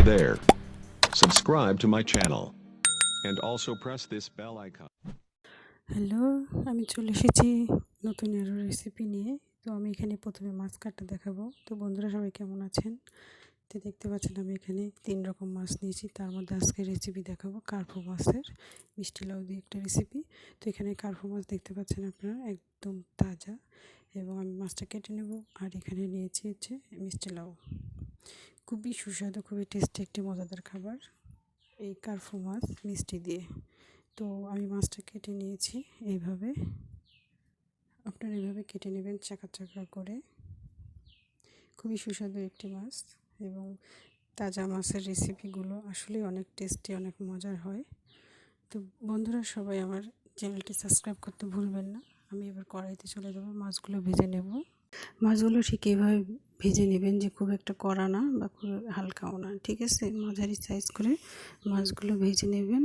there. Subscribe to my channel and also press this bell icon. Hello, আমি চলে এসেছি নতুন আরও রেসিপি নিয়ে। তো আমি এখানে প্রথমে মাছ কাটটা দেখাবো। তো বন্ধুরা সবাই কেমন আছেন? তো দেখতে পাচ্ছেন আমি এখানে 3 রকম মাছ নিয়েছি। তার মধ্যে আজকে রেসিপি দেখাবো কার্পো মাছের মিষ্টি লাউ দিয়ে একটা রেসিপি। তো এখানে কার্পো মাছ দেখতে পাচ্ছেন আপনারা একদম তাজা, এবং আমি মাছটা কেটে নেব। আর এখানে নিয়েছি হচ্ছে মিষ্টি লাউ। খুবই সুস্বাদু, খুবই টেস্টি একটি মজাদার খাবার এই কার্পো মাছ মিষ্টি দিয়ে। তো আমি মাছটা কেটে নিয়েছি এইভাবে। আপনারা এইভাবে কেটে নেবেন চাকা চাকা করে। খুবই সুস্বাদু একটি মাছ, এবং তাজা মাছের রেসিপিগুলো আসলে অনেক টেস্টি, অনেক মজার হয়। তো বন্ধুরা সবাই আমার চ্যানেলটি সাবস্ক্রাইব করতে ভুলবেন না। আমি এবার কড়াইতে চলে যাবো, মাছগুলো ভেজে নেব। মাছগুলো ঠিক এইভাবে ভেজে নেবেন যে খুব একটা কড়া না বা খুব হালকাও না, ঠিক আছে? মাঝারি সাইজ করে মাছগুলো ভেজে নেবেন।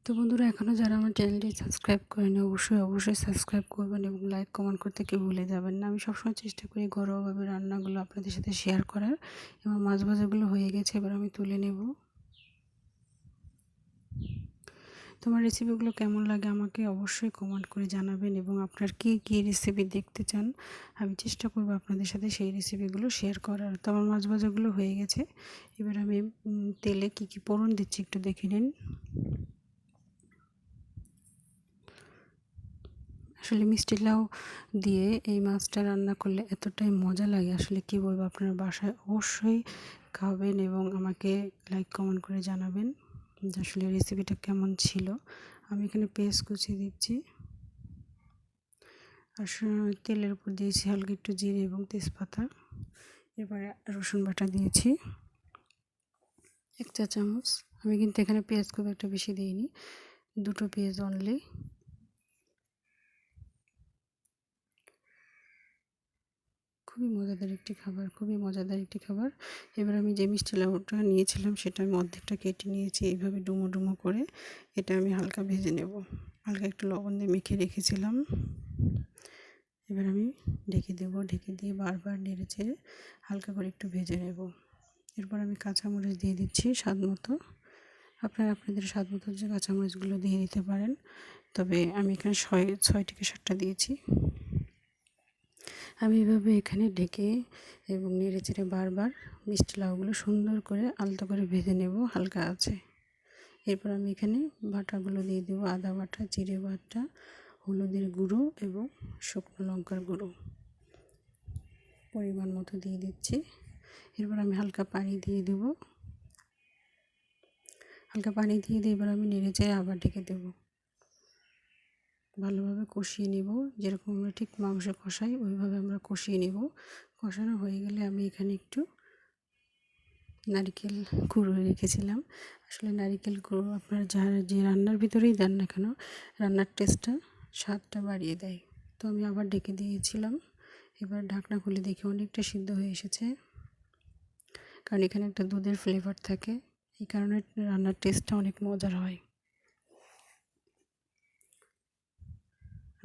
তো বন্ধুরা এখনও যারা আমার চ্যানেলটি সাবস্ক্রাইব করেনি অবশ্যই সাবস্ক্রাইব করবেন, এবং লাইক কমেন্ট করতে কেউ ভুলে যাবেন না। আমি সবসময় চেষ্টা করি ঘরোয়াভাবে রান্নাগুলো আপনাদের সাথে শেয়ার করার। এবং মাছ ভাজাগুলো হয়ে গেছে, এবার আমি তুলে নেব। তোমার রেসিপিগুলো কেমন লাগে আমাকে অবশ্যই কমেন্ট করে জানাবেন, এবং আপনার কী রেসিপি দেখতে চান আমি চেষ্টা করব আপনাদের সাথে সেই রেসিপিগুলো শেয়ার করার। তো আমার মাছ ভাজাগুলো হয়ে গেছে, এবার আমি তেলে কী ফোড়ন দিচ্ছি একটু দেখে নিন। আসলে মিষ্টি লাউ দিয়ে এই মাছটা রান্না করলে এতটাই মজা লাগে, আসলে কি বলবো। আপনারা বাসায় অবশ্যই খাবেন এবং আমাকে লাইক কমেন্ট করে জানাবেন যে আসলে রেসিপিটা কেমন ছিল। আমি এখানে পেঁয়াজ কুচি দিচ্ছি, আর তেলের উপর দিয়েছি হালকা একটু জিরে এবং তেজপাতা। এবারে রসুন বাটা দিয়েছি 1 চা চামচ। আমি কিন্তু এখানে পেঁয়াজ খুব একটা বেশি দিইনি, 2টো পেঁয়াজ অনলি। খুবই মজাদার একটি খাবার। এবার আমি যে মিষ্টি লাউটা নিয়েছিলাম সেটা আমি অর্ধেকটা কেটে নিয়েছি এইভাবে ডুমো ডুমো করে। এটা আমি হালকা ভেজে নেব, হালকা একটু লবণ দিয়ে মেখে রেখেছিলাম। এবার আমি ঢেকে দেব, ঢেকে দিয়ে বারবার নেড়ে চেড়ে হালকা করে একটু ভেজে নেব। এরপর আমি কাঁচামরিচ দিয়ে দিচ্ছি স্বাদ মতো। আপনারা আপনাদের স্বাদ মতো যে কাঁচামরিচগুলো দিয়ে দিতে পারেন, তবে আমি এখানে 6 থেকে 7টা দিয়েছি। আমি এভাবে এখানে ঢেকে এবং নেড়ে চেড়ে বারবার মিষ্টি লাউগুলো সুন্দর করে আলতো করে ভেজে নেব হালকা আছে। এরপর আমি এখানে বাটাগুলো দিয়ে দেবো, আদা বাটা, জিরে বাটা, হলুদের গুঁড়ো এবং শুকনো লঙ্কার গুঁড়ো পরিমাণ মতো দিয়ে দিচ্ছি। এরপর আমি হালকা পানি দিয়ে দেবো, এবার আমি নেড়ে চেড়ে আবার ঢেকে দেবো। ভালোভাবে কষিয়ে নেব, যেরকম আমরা ঠিক মাংস কষাই ওইভাবে আমরা কষিয়ে নেব। কষানো হয়ে গেলে আমি এখানে একটু নারকেল গুঁড়ো রেখেছিলাম। আসলে নারকেল গুঁড়ো আপনার যে রান্নার ভিতরেই দেন না কেন, রান্নার টেস্টটা স্বাদটা বাড়িয়ে দেয়। তো আমি আবার ঢেকে দিয়েছিলাম। এবার ঢাকনা খুলে দেখি অনেকটা সিদ্ধ হয়ে এসেছে, কারণ এখানে একটা দুধের ফ্লেভার থাকে, এই কারণে রান্নার টেস্টটা অনেক মজার হয়।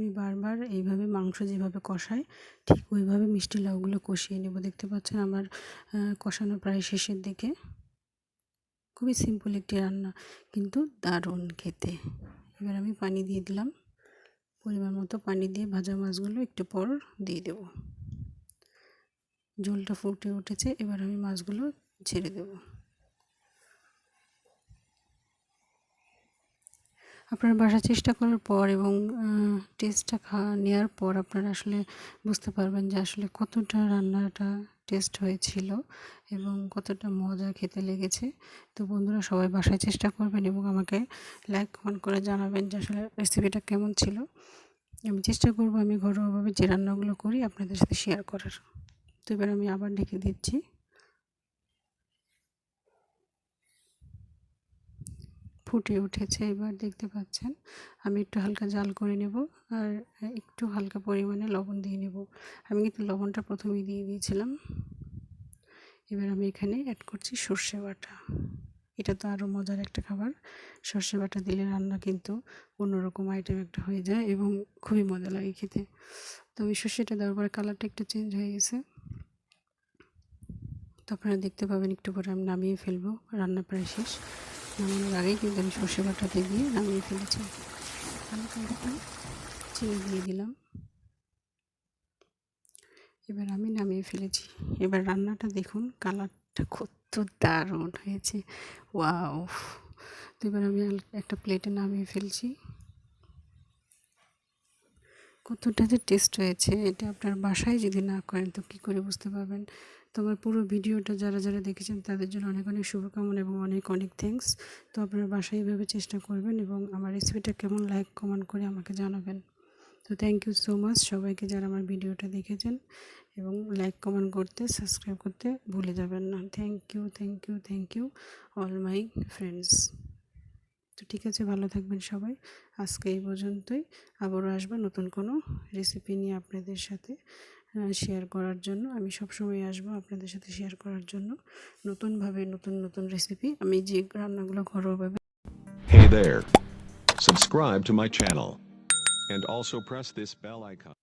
আমি বারবার এইভাবে মাংস যেভাবে কষাই ঠিক ওইভাবে মিষ্টি লাউগুলো কষিয়ে নেব। দেখতে পাচ্ছেন আমার কষানো প্রায় শেষের দিকে। খুবই সিম্পল একটি রান্না, কিন্তু দারুণ খেতে। এবার আমি পানি দিয়ে দিলাম, পরিমাণ মতো পানি দিয়ে ভাজা মাছগুলো একটু পর দিয়ে দেব। ঝোলটা ফুটে উঠেছে, এবার আমি মাছগুলো ছেড়ে দেব। আপনারা বাসায় চেষ্টা করার পর এবং টেস্টটা নেওয়ার পর আপনারা আসলে বুঝতে পারবেন যে আসলে কতটা রান্নাটা টেস্ট হয়েছিল এবং কতটা মজা খেতে লেগেছে। তো বন্ধুরা সবাই বাসায় চেষ্টা করবেন এবং আমাকে লাইক কমেন্ট করে জানাবেন যে আসলে রেসিপিটা কেমন ছিল। আমি চেষ্টা করব আমি ঘরোয়াভাবে যে রান্নাগুলো করি আপনাদের সাথে শেয়ার করার। তো এবার আমি আবার ঢেকে দিচ্ছি। ফুটে উঠেছে, এবার দেখতে পাচ্ছেন আমি একটু হালকা জাল করে নেব, আর একটু হালকা পরিমাণে লবণ দিয়ে নেব। আমি কিন্তু লবণটা প্রথমেই দিয়ে দিয়েছিলাম। এবার আমি এখানে অ্যাড করছি সর্ষে বাটা। এটা তো আরও মজার একটা খাবার, সর্ষে বাটা দিলে রান্না কিন্তু অন্যরকম আইটেম একটা হয়ে যায় এবং খুবই মজা লাগে খেতে। তো ওই সর্ষেটা দেওয়ার পরে কালারটা একটু চেঞ্জ হয়ে গেছে। তো আপনারা দেখতে পাবেন একটু পরে আমি নামিয়ে ফেলবো, রান্না প্রায় শেষ। নামানোর আগেই কিন্তু আমি সর্ষে বাটাতে দিয়ে নামিয়ে ফেলেছি। হালকা একটু চিনি দিয়ে দিলাম। এবার আমি নামিয়ে ফেলেছি। এবার রান্নাটা দেখুন, কালারটা কত দারুণ হয়েছে, ওয়াও। তো এবার আমি একটা প্লেটে নামিয়ে ফেলছি। কতটা যে টেস্ট হয়েছে, এটা আপনার বাসায় যদি না করেন তো কী করে বুঝতে পারবেন। তো আমার পুরো ভিডিওটা যারা যারা দেখেছেন তাদের জন্য অনেক অনেক শুভকামনা এবং অনেক অনেক থ্যাঙ্কস। তো আপনারা বাসায় এভাবে চেষ্টা করবেন এবং আমার রেসিপিটা কেমন লাইক কমেন্ট করে আমাকে জানাবেন। তো থ্যাংক ইউ সো মাচ সবাইকে যারা আমার ভিডিওটা দেখেছেন, এবং লাইক কমেন্ট করতে সাবস্ক্রাইব করতে ভুলে যাবেন না। Thank you, thank you, thank you all my friends. তো ঠিক আছে, ভালো থাকবেন সবাই। আজকে এই পর্যন্তই। আবারও আসবো নতুন কোনো রেসিপি নিয়ে আপনাদের সাথে শেয়ার করার জন্য। আমি সবসময় আসবো আপনাদের সাথে শেয়ার করার জন্য নতুনভাবে নতুন নতুন রেসিপি, আমি যে রান্নাগুলো ঘরোয়াভাবে। Hey there. Subscribe to my channel. And also press this bell icon.